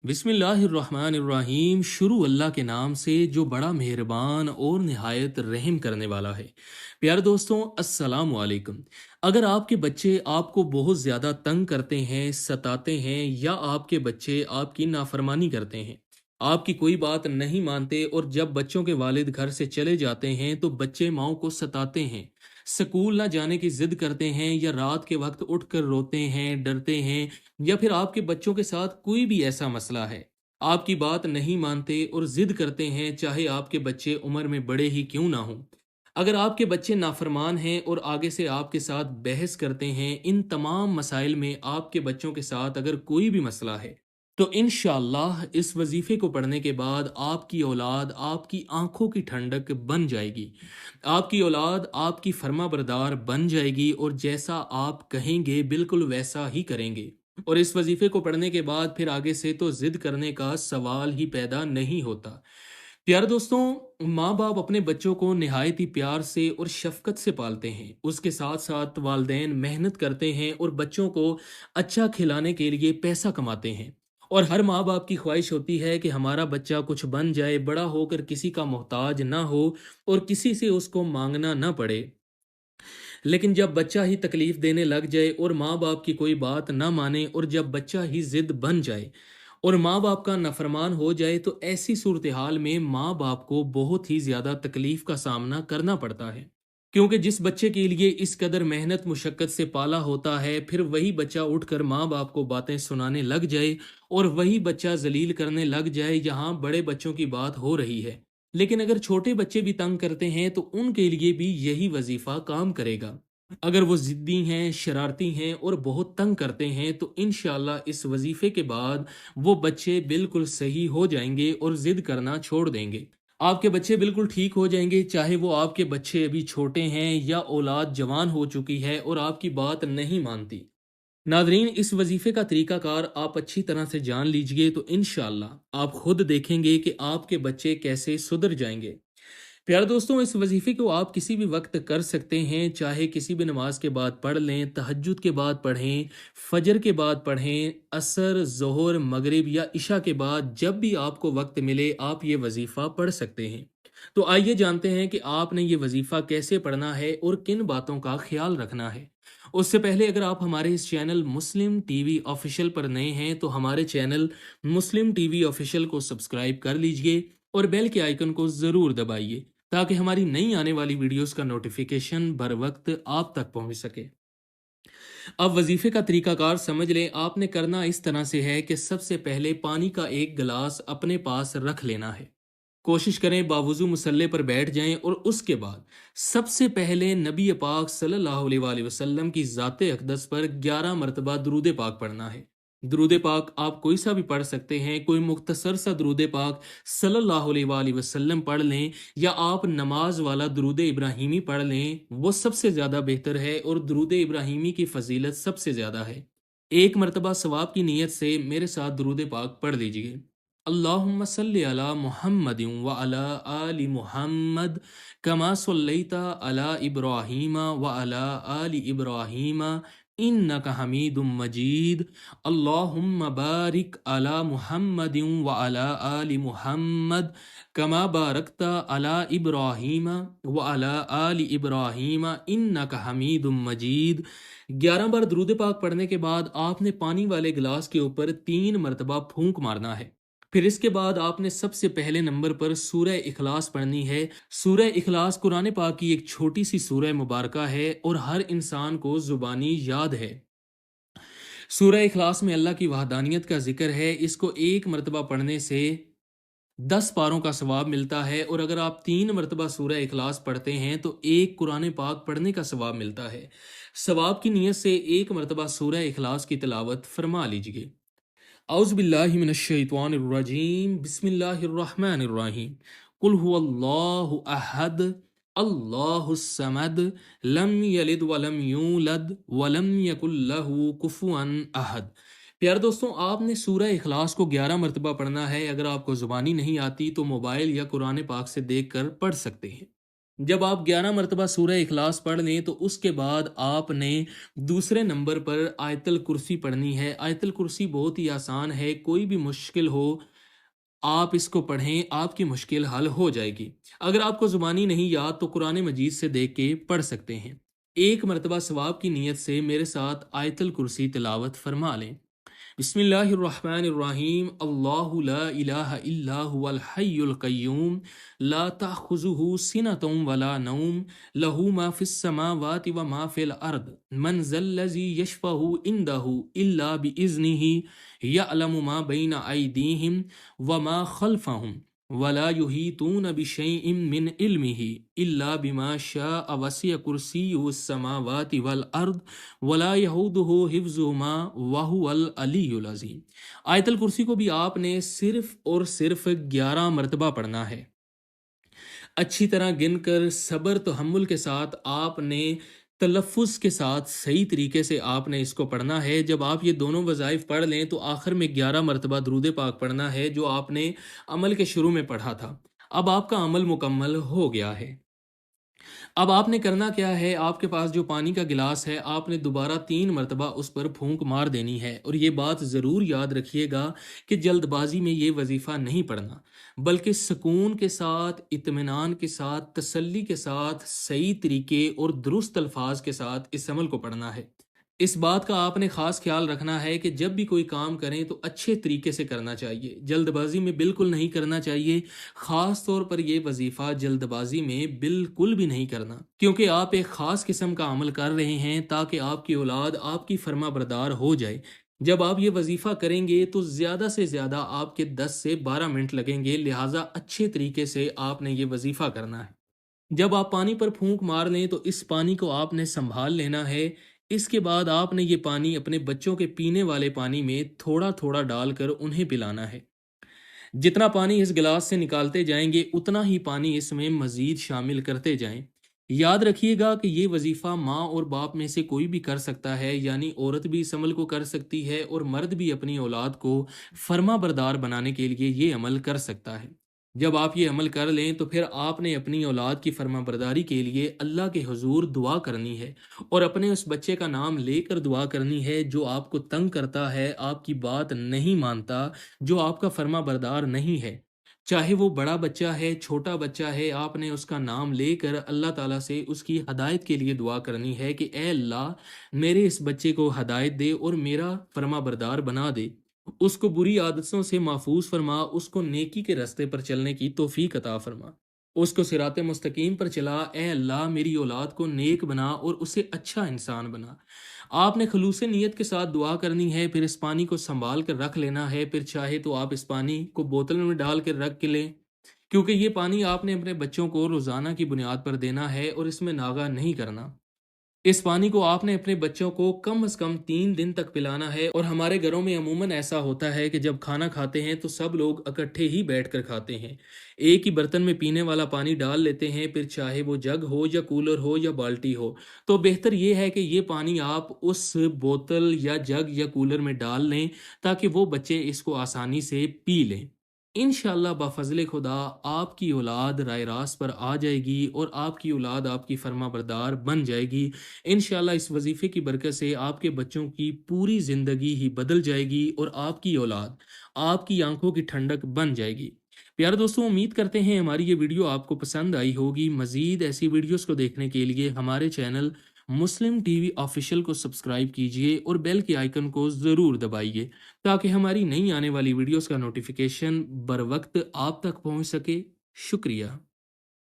बिस्मिल्लाहिर्रहमानिर्रहीम। शुरू अल्लाह के नाम से जो बड़ा मेहरबान और निहायत रहम करने वाला है। प्यारे दोस्तों, अस्सलाम वालेकुम। अगर आपके बच्चे आपको बहुत ज़्यादा तंग करते हैं, सताते हैं, या आपके बच्चे आपकी नाफरमानी करते हैं, आपकी कोई बात नहीं मानते, और जब बच्चों के वालिद घर से चले जाते हैं तो बच्चे माओ को सताते हैं, स्कूल ना जाने की ज़िद करते हैं, या रात के वक्त उठकर रोते हैं, डरते हैं, या फिर आपके बच्चों के साथ कोई भी ऐसा मसला है, आपकी बात नहीं मानते और ज़िद करते हैं, चाहे आपके बच्चे उम्र में बड़े ही क्यों ना हों। अगर आपके बच्चे नाफरमान हैं और आगे से आपके साथ बहस करते हैं, इन तमाम मसाइल में आपके बच्चों के साथ अगर कोई भी मसला है, तो इंशाअल्लाह इस वजीफ़े को पढ़ने के बाद आपकी औलाद आपकी आंखों की ठंडक बन जाएगी। आपकी औलाद आपकी फर्माबरदार बन जाएगी, और जैसा आप कहेंगे बिल्कुल वैसा ही करेंगे। और इस वजीफे को पढ़ने के बाद फिर आगे से तो जिद करने का सवाल ही पैदा नहीं होता। प्यारे दोस्तों, माँ बाप अपने बच्चों को निहायत ही प्यार से और शफकत से पालते हैं। उसके साथ साथ वालदेन मेहनत करते हैं और बच्चों को अच्छा खिलाने के लिए पैसा कमाते हैं। और हर माँ बाप की ख्वाहिश होती है कि हमारा बच्चा कुछ बन जाए, बड़ा होकर किसी का मोहताज ना हो और किसी से उसको मांगना ना पड़े। लेकिन जब बच्चा ही तकलीफ देने लग जाए और माँ बाप की कोई बात ना माने, और जब बच्चा ही जिद बन जाए और माँ बाप का नफरमान हो जाए, तो ऐसी सूरत हाल में माँ बाप को बहुत ही ज़्यादा तकलीफ का सामना करना पड़ता है। क्योंकि जिस बच्चे के लिए इस कदर मेहनत मुशक्क़त से पाला होता है, फिर वही बच्चा उठकर माँ बाप को बातें सुनाने लग जाए और वही बच्चा जलील करने लग जाए, यहाँ बड़े बच्चों की बात हो रही है। लेकिन अगर छोटे बच्चे भी तंग करते हैं तो उनके लिए भी यही वजीफा काम करेगा। अगर वो ज़िद्दी हैं, शरारती हैं और बहुत तंग करते हैं, तो इंशाअल्लाह इस वजीफे के बाद वो बच्चे बिल्कुल सही हो जाएंगे और ज़िद करना छोड़ देंगे। आपके बच्चे बिल्कुल ठीक हो जाएंगे, चाहे वो आपके बच्चे अभी छोटे हैं या औलाद जवान हो चुकी है और आपकी बात नहीं मानती। नादरीन, इस वजीफे का तरीकाकार आप अच्छी तरह से जान लीजिए तो इंशाअल्लाह आप खुद देखेंगे कि आपके बच्चे कैसे सुधर जाएंगे। प्यारे दोस्तों, इस वजीफे को आप किसी भी वक्त कर सकते हैं, चाहे किसी भी नमाज के बाद पढ़ लें, तहज्जुद के बाद पढ़ें, फजर के बाद पढ़ें, असर, ज़ोहर, मगरिब या इशा के बाद, जब भी आपको वक्त मिले आप ये वजीफ़ा पढ़ सकते हैं। तो आइए जानते हैं कि आपने ये वजीफ़ा कैसे पढ़ना है और किन बातों का ख्याल रखना है। उससे पहले अगर आप हमारे इस चैनल मुस्लिम टीवी ऑफिशियल पर नए हैं तो हमारे चैनल मुस्लिम टीवी ऑफिशियल को सब्सक्राइब कर लीजिए और बेल के आइकन को ज़रूर दबाइए, ताकि हमारी नई आने वाली वीडियोस का नोटिफिकेशन बर वक्त आप तक पहुंच सके। अब वजीफे का तरीकाकार समझ लें। आपने करना इस तरह से है कि सबसे पहले पानी का एक गिलास अपने पास रख लेना है। कोशिश करें बावुज़ू मुसल्ले पर बैठ जाएं, और उसके बाद सबसे पहले नबी पाक सल्लल्लाहु अलैहि वसल्लम की ज़ाते अक़दस पर 11 मरतबा दुरूद पाक पढ़ना है। दुरूद पाक आप कोई सा भी पढ़ सकते हैं, कोई मुख्तसर सा दुरूद पाक सल्लल्लाहु अलैहि वसल्लम पढ़ लें, या आप नमाज वाला दुरूद इब्राहिमी पढ़ लें, वो सबसे ज़्यादा बेहतर है और दुरूद इब्राहिमी की फजीलत सबसे ज़्यादा है। एक मरतबा सवाब की नीयत से मेरे साथ दुरूद पाक पढ़ लीजिए। अल्लाहुम्मा सल्लि अला मुहम्मदिन व अला आलि मुहम्मद कमा सल्लैता अला इब्राहीमा व अला आलि इब्राहीमा इन्नका हमीदुम मजीद। अल्लाहुम्मा बारिक अला मुहम्मदिन व अला आलि मुहम्मद कमा बारकता अला इब्राहीमा व अला आलि इब्राहीमा इन्नका हमीदुम मजीद। 11 बार दुरूद पाक पढ़ने के बाद आपने पानी वाले गिलास के ऊपर 3 मरतबा फूंक मारना है। फिर इसके बाद आपने सबसे पहले नंबर पर सूरह इखलास पढ़नी है। सूरह इखलास कुरान पाक की एक छोटी सी सूरह मुबारका है और हर इंसान को जुबानी याद है। सूरह इखलास में अल्लाह की वहदानियत का जिक्र है। इसको एक मरतबा पढ़ने से 10 पारों का सवाब मिलता है, और अगर आप 3 मरतबा सूरह इखलास पढ़ते हैं तो एक कुरान पाक पढ़ने का सवाब मिलता है। सवाब की नीयत से एक मरतबा सूरह इखलास की तिलावत फरमा लीजिए। औज़ुबिल्लाहि मिनश्शैतानिर्रजीम, बिस्मिल्लाहिर्रहमानिर्रहीम। कुल हुवल्लाहु अहद, अल्लाहुस समद, लम यलिद वलम यूलद वलम यकुल लहू कुफुअन अहद। प्यारे दोस्तों, आपने सूरह इखलास को 11 मरतबा पढ़ना है। अगर आपको ज़ुबानी नहीं आती तो मोबाइल या कुरान पाक से देख कर पढ़ सकते हैं। جب آپ 11 مرتبہ سورہ اخلاص پڑھ لیں تو اس کے بعد آپ نے دوسرے نمبر پر آیت الکرسی پڑھنی ہے۔ آیت الکرسی بہت ہی آسان ہے، کوئی بھی مشکل ہو آپ اس کو پڑھیں، آپ کی مشکل حل ہو جائے گی۔ اگر آپ کو زبانی نہیں یاد تو قرآن مجید سے دیکھ کے پڑھ سکتے ہیں۔ ایک مرتبہ ثواب کی نیت سے میرے ساتھ آیت الکرسی تلاوت فرما لیں۔ بسم اللہ الرحمن الرحیم، اللہ لا الہ الا هو الحی القیوم لا تأخذہ سنۃ ولا نوم لہ ما فی السماوات وما فی الارض من ذا الذی یشفع عندہ الا بإذنہ یعلم ما بین ایدیہم وما خلفہم ولا یحیطون بشیء من علمہ الا بما شاء وسع کرسیہ السماوات والارض ولا یحودہ حفظہما وہو العلی العظیم۔ آیت الکرسی کو بھی آپ نے صرف اور صرف 11 مرتبہ پڑھنا ہے۔ اچھی طرح گن کر صبر تحمل کے ساتھ آپ نے تلفظ کے ساتھ صحیح طریقے سے آپ نے اس کو پڑھنا ہے۔ جب آپ یہ دونوں وظائف پڑھ لیں تو آخر میں 11 مرتبہ درود پاک پڑھنا ہے جو آپ نے عمل کے شروع میں پڑھا تھا۔ اب آپ کا عمل مکمل ہو گیا ہے۔ اب آپ نے کرنا کیا ہے، آپ کے پاس جو پانی کا گلاس ہے آپ نے دوبارہ 3 مرتبہ اس پر پھونک مار دینی ہے، اور یہ بات ضرور یاد رکھیے گا کہ جلد بازی میں یہ وظیفہ نہیں پڑھنا، بلکہ سکون کے ساتھ، اطمینان کے ساتھ، تسلی کے ساتھ، صحیح طریقے اور درست الفاظ کے ساتھ اس عمل کو پڑھنا ہے۔ اس بات کا آپ نے خاص خیال رکھنا ہے کہ جب بھی کوئی کام کریں تو اچھے طریقے سے کرنا چاہیے، جلد بازی میں بالکل نہیں کرنا چاہیے۔ خاص طور پر یہ وظیفہ جلد بازی میں بالکل بھی نہیں کرنا، کیونکہ آپ ایک خاص قسم کا عمل کر رہے ہیں تاکہ آپ کی اولاد آپ کی فرما بردار ہو جائے۔ جب آپ یہ وظیفہ کریں گے تو زیادہ سے زیادہ آپ کے 10 سے 12 منٹ لگیں گے، لہٰذا اچھے طریقے سے آپ نے یہ وظیفہ کرنا ہے۔ جب آپ پانی پر پھونک مار لیں تو اس پانی کو آپ نے سنبھال لینا ہے۔ اس کے بعد آپ نے یہ پانی اپنے بچوں کے پینے والے پانی میں تھوڑا تھوڑا ڈال کر انہیں پلانا ہے۔ جتنا پانی اس گلاس سے نکالتے جائیں گے اتنا ہی پانی اس میں مزید شامل کرتے جائیں۔ یاد رکھیے گا کہ یہ وظیفہ ماں اور باپ میں سے کوئی بھی کر سکتا ہے، یعنی عورت بھی اس عمل کو کر سکتی ہے اور مرد بھی اپنی اولاد کو فرما بردار بنانے کے لیے یہ عمل کر سکتا ہے۔ جب آپ یہ عمل کر لیں تو پھر آپ نے اپنی اولاد کی فرما برداری کے لیے اللہ کے حضور دعا کرنی ہے، اور اپنے اس بچے کا نام لے کر دعا کرنی ہے جو آپ کو تنگ کرتا ہے، آپ کی بات نہیں مانتا، جو آپ کا فرما بردار نہیں ہے۔ چاہے وہ بڑا بچہ ہے، چھوٹا بچہ ہے، آپ نے اس کا نام لے کر اللہ تعالیٰ سے اس کی ہدایت کے لیے دعا کرنی ہے کہ اے اللہ میرے اس بچے کو ہدایت دے اور میرا فرما بردار بنا دے، اس کو بری عادتوں سے محفوظ فرما، اس کو نیکی کے راستے پر چلنے کی توفیق عطا فرما، اس کو صراط مستقیم پر چلا۔ اے اللہ میری اولاد کو نیک بنا اور اسے اچھا انسان بنا۔ آپ نے خلوص نیت کے ساتھ دعا کرنی ہے، پھر اس پانی کو سنبھال کر رکھ لینا ہے۔ پھر چاہے تو آپ اس پانی کو بوتل میں ڈال کر رکھ کے لیں، کیونکہ یہ پانی آپ نے اپنے بچوں کو روزانہ کی بنیاد پر دینا ہے اور اس میں ناغہ نہیں کرنا۔ اس پانی کو آپ نے اپنے بچوں کو کم از کم 3 دن تک پلانا ہے، اور ہمارے گھروں میں عموماً ایسا ہوتا ہے کہ جب کھانا کھاتے ہیں تو سب لوگ اکٹھے ہی بیٹھ کر کھاتے ہیں، ایک ہی برتن میں پینے والا پانی ڈال لیتے ہیں، پھر چاہے وہ جگ ہو یا کولر ہو یا بالٹی ہو، تو بہتر یہ ہے کہ یہ پانی آپ اس بوتل یا جگ یا کولر میں ڈال لیں تاکہ وہ بچے اس کو آسانی سے پی لیں۔ انشاءاللہ بفضل خدا آپ کی اولاد رائے راست پر آ جائے گی اور آپ کی اولاد آپ کی فرما بردار بن جائے گی۔ انشاءاللہ اس وظیفے کی برکت سے آپ کے بچوں کی پوری زندگی ہی بدل جائے گی اور آپ کی اولاد آپ کی آنکھوں کی ٹھنڈک بن جائے گی۔ پیارے دوستوں، امید کرتے ہیں ہماری یہ ویڈیو آپ کو پسند آئی ہوگی۔ مزید ایسی ویڈیوز کو دیکھنے کے لیے ہمارے چینل مسلم ٹی وی آفیشیل کو سبسکرائب کیجئے اور بیل کے آئیکن کو ضرور دبائیے تاکہ ہماری نئی آنے والی ویڈیوز کا نوٹیفیکیشن بر وقت آپ تک پہنچ سکے۔ شکریہ۔